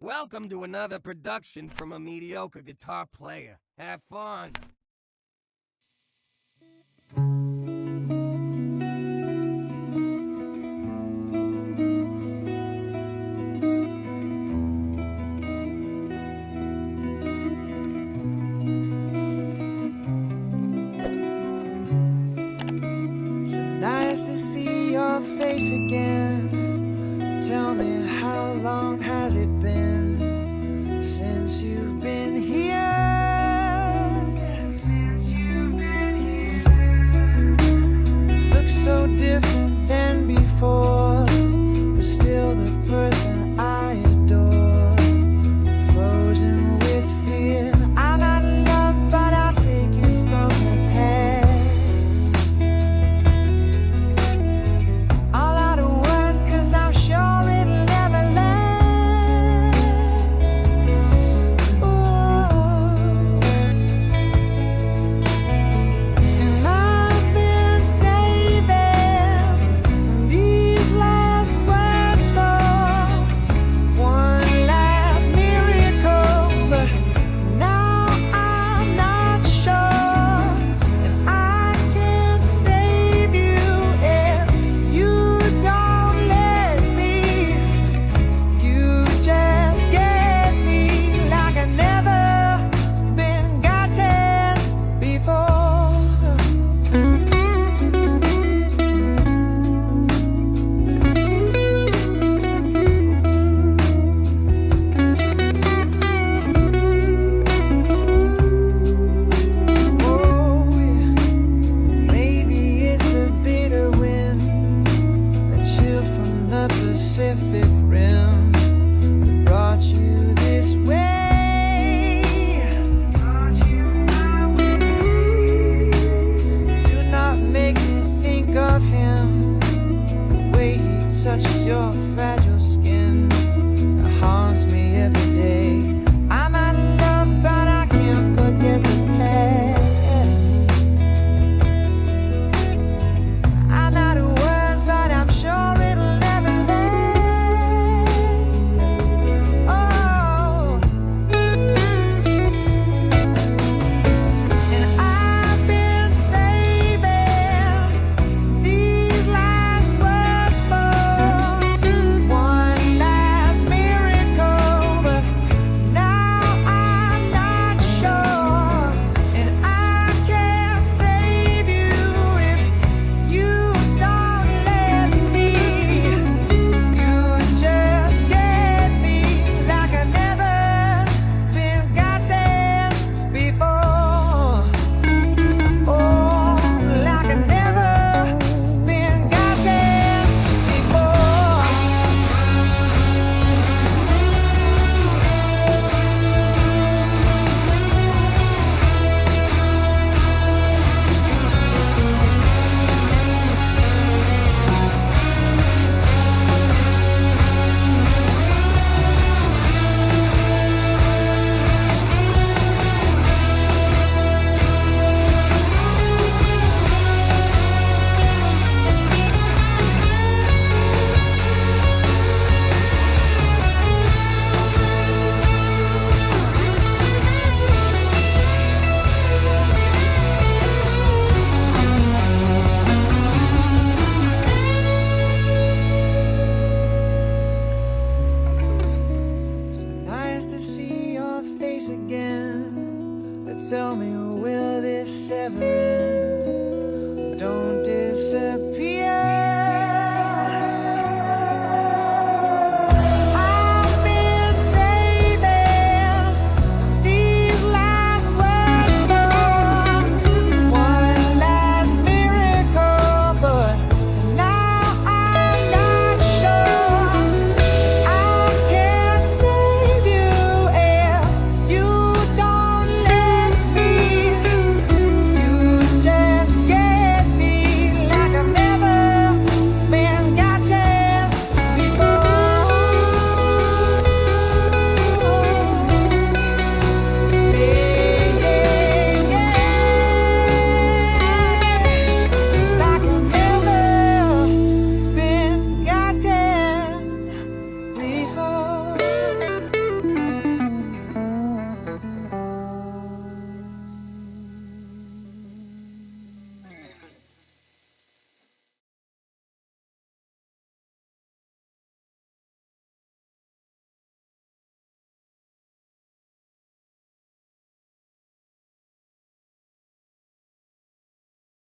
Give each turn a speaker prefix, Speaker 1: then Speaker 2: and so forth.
Speaker 1: Welcome to another production from a mediocre guitar player. Have fun.
Speaker 2: So nice to see your face again. Tell me, how long has it been since you've been here? Looks so different than before, but still the person I adore. Frozen with fear, I'm not in love, but I'll take it from the past. All out of words, 'cause I'm sure it'll never last. Ooh. And I've been saving these last words for one last miracle, but now I'm not sure. And I can't save you if you don't let me. You just get me like I've never been gotten before. Oh, yeah. Maybe it's a bitter wind, a chill from the Pacific Rim that brought you this way. Do not make me think of him, the way he touches your fragile skin. It haunts me every day. I'm out of love, but I can't forget the past. I'm out of words, but I'm sure it'll never last. Oh. And I've been saving these last words for one last miracle, but now I'm not sure. And I can't save you if you don't let me. You just get me like I've never been gotten before. Oh, like I've never been gotten before. So nice to see your face again. But tell me, will this ever end? Don't disappear.